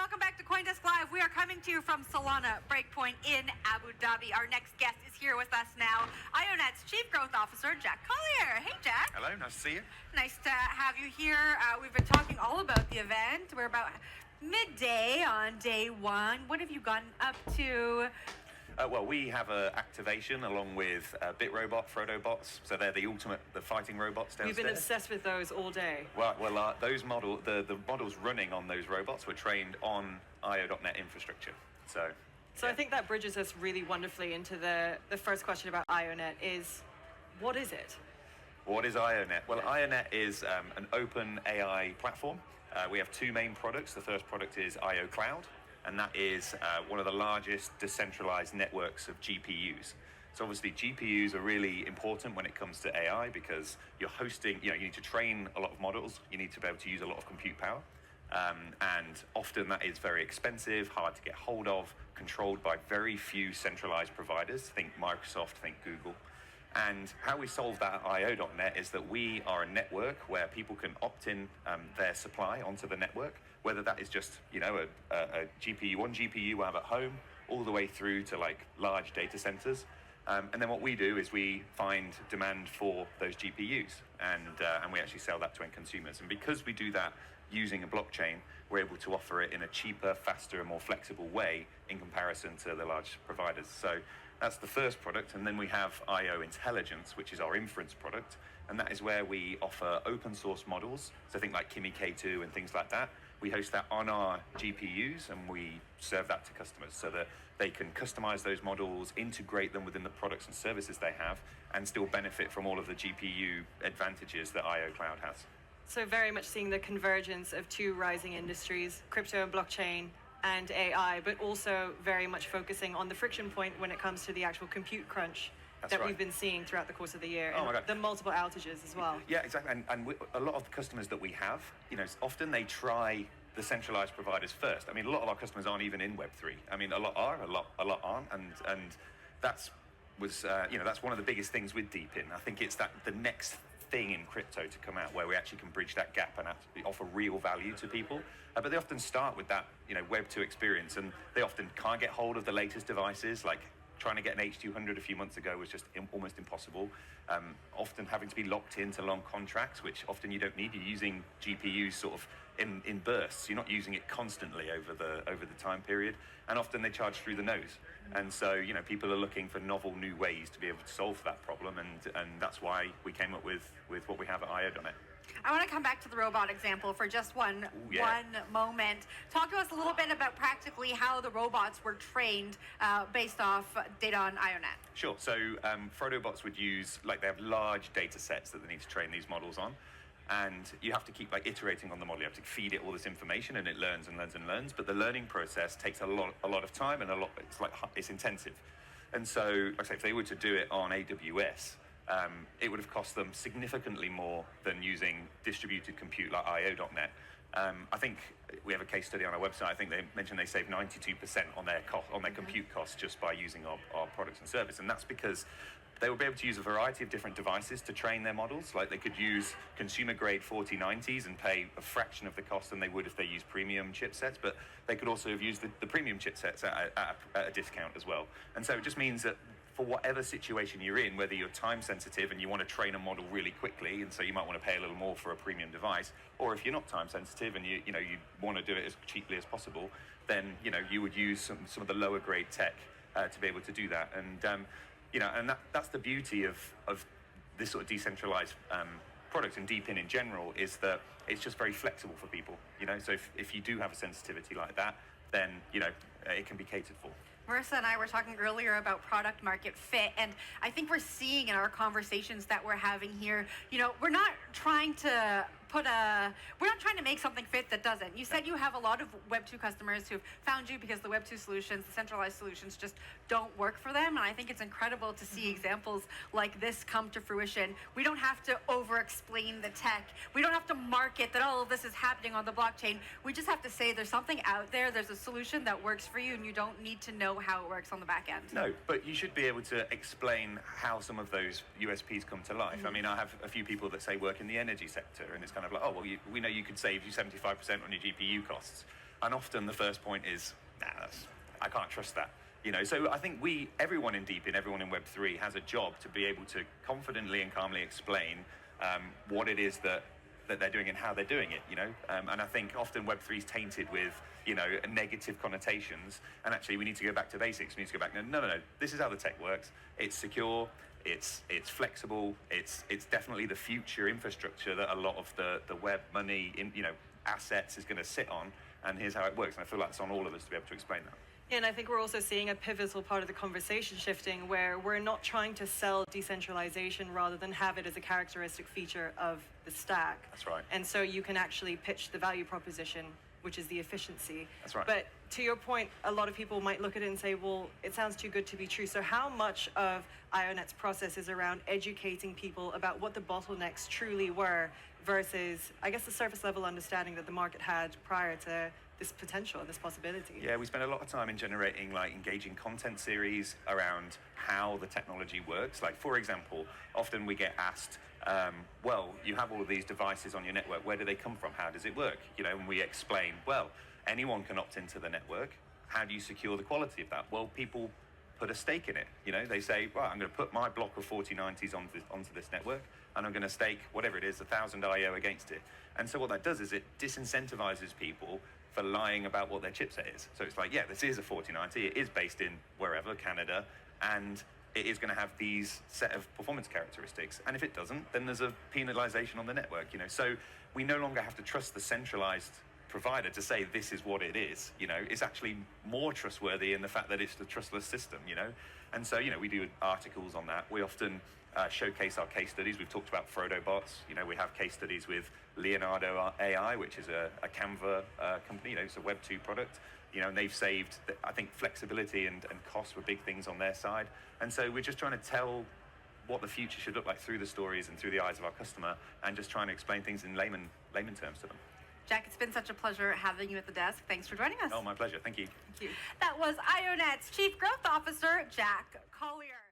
welcome back to CoinDesk Live. We are coming to you from Solana Breakpoint in Abu Dhabi. Our next guest is here with us now, IONET's Chief Growth Officer, Jack Collier. Hey, Jack. Hello, nice to see you. Nice to have you here. We've been talking all about the event. We're about midday on day one. What have you gotten up to? Well, we have an activation along with BitRobot, Frodobots. So they're the fighting robots downstairs. We've been obsessed with those all day. Well, those the models running on those robots were trained on IO.net infrastructure. So yeah. I think that bridges us really wonderfully into the first question about IONET is, what is it? What is IONET? Well, IONET is an open AI platform. We have two main products. The first product is IO Cloud, and that is one of the largest decentralized networks of GPUs. So obviously GPUs are really important when it comes to AI because you're hosting, you need to train a lot of models, you need to be able to use a lot of compute power, and often that is very expensive, hard to get hold of, controlled by very few centralized providers. Think Microsoft, think Google. And how we solve that at IO.net is that we are a network where people can opt in their supply onto the network, whether that is just a GPU, one GPU we have at home, all the way through to like large data centers. And then what we do is we find demand for those GPUs, and we actually sell that to end consumers. And because we do that using a blockchain, we're able to offer it in a cheaper, faster, and more flexible way in comparison to the large providers. So that's the first product, and then we have IO Intelligence, which is our inference product, and that is where we offer open source models, so think like Kimi K2 and things like that. We host that on our GPUs, and we serve that to customers so that they can customize those models, integrate them within the products and services they have, and still benefit from all of the GPU advantages that IO Cloud has. So very much seeing the convergence of two rising industries, crypto and blockchain, and AI, but also very much focusing on the friction point when it comes to the actual compute crunch we've been seeing throughout the course of the year. Oh my God. The multiple outages as well. Yeah, exactly. And a lot of the customers that we have, often they try the centralized providers first. I mean, a lot of our customers aren't even in Web3. I mean, a lot are, a lot aren't, and that's one of the biggest things with Deepin. I think it's the next thing in crypto to come out where we actually can bridge that gap and actually offer real value to people. But they often start with that, Web 2 experience, and they often can't get hold of the latest devices. Like trying to get an H200 a few months ago was just almost impossible. Often having to be locked into long contracts, which often you don't need. You're using GPUs sort of in bursts. You're not using it constantly over the time period, and often they charge through the nose. And so people are looking for novel new ways to be able to solve that problem, and that's why we came up with what we have at IO.net. I want to come back to the robot example for just one moment. Talk to us a little bit about practically how the robots were trained based off data on IONET. Sure. So Frodobots would use, they have large data sets that they need to train these models on. And you have to keep iterating on the model. You have to feed it all this information, and it learns and learns and learns. But the learning process takes a lot of time, and it's intensive. And so, like I say, if they were to do it on AWS, it would have cost them significantly more than using distributed compute like IO.net. I think we have a case study on our website. I think they mentioned they saved 92% on their compute costs just by using our products and service, and that's because they will be able to use a variety of different devices to train their models. Like they could use consumer-grade 4090s and pay a fraction of the cost than they would if they used premium chipsets, but they could also have used the premium chipsets at a discount as well. And so it just means that for whatever situation you're in, whether you're time sensitive and you want to train a model really quickly, and so you might want to pay a little more for a premium device, or if you're not time sensitive and you want to do it as cheaply as possible, then you would use some of the lower grade tech to be able to do that. And that's the beauty of this sort of decentralized product and Deepin in general, is that it's just very flexible for people. So if you do have a sensitivity like that, then it can be catered for. Marissa and I were talking earlier about product market fit, and I think we're seeing in our conversations that we're having here, we're not trying to make something fit that doesn't. You said you have a lot of Web 2 customers who've found you because the Web 2 solutions, the centralized solutions, just don't work for them. And I think it's incredible to see examples like this come to fruition. We don't have to over-explain the tech. We don't have to market that all of this is happening on the blockchain. We just have to say there's something out there, there's a solution that works for you, and you don't need to know how it works on the back end. No, but you should be able to explain how some of those USPs come to life. I mean, I have a few people that say work in the energy sector, and it's kind of like, oh, well, we know you could save you 75% on your GPU costs. And often the first point is, I can't trust that. So I think everyone in Deepin, everyone in Web3 has a job to be able to confidently and calmly explain what it is that they're doing and how they're doing it, and I think often Web3 is tainted with, negative connotations, and actually we need to go back to basics. We need to go back, no, this is how the tech works. It's secure, it's flexible, it's definitely the future infrastructure that a lot of the web money, assets is going to sit on, and here's how it works. And I feel like it's on all of us to be able to explain that. Yeah, and I think we're also seeing a pivotal part of the conversation shifting, where we're not trying to sell decentralization rather than have it as a characteristic feature of the stack. That's right. And so you can actually pitch the value proposition, which is the efficiency. That's right. But to your point, a lot of people might look at it and say, well, it sounds too good to be true. So how much of IONET's process is around educating people about what the bottlenecks truly were versus, I guess, the surface level understanding that the market had prior to this potential, this possibility? Yeah, we spend a lot of time in generating engaging content series around how the technology works. Like, for example, often we get asked, well, you have all of these devices on your network, where do they come from? How does it work? And we explain, well, anyone can opt into the network. How do you secure the quality of that? Well, people put a stake in it. They say, right, I'm going to put my block of 4090s onto this network, and I'm going to stake whatever it is, 1,000 IO against it. And so what that does is it disincentivizes people for lying about what their chipset is. So it's like, yeah, this is a 4090, it is based in wherever, Canada, and it is going to have these set of performance characteristics. And if it doesn't, then there's a penalization on the network. So we no longer have to trust the centralized provider to say this is what it is. It's actually more trustworthy in the fact that it's the trustless system. And so we do articles on that. We often showcase our case studies. We've talked about Frodo bots. We have case studies with Leonardo AI, which is a Canva company. It's a Web 2 product. And they've saved, I think, flexibility and costs were big things on their side. And so we're just trying to tell what the future should look like through the stories and through the eyes of our customer, and just trying to explain things in layman terms to them. Jack, it's been such a pleasure having you at the desk. Thanks for joining us. Oh, my pleasure. Thank you. Thank you. That was IONET's Chief Growth Officer, Jack Collier.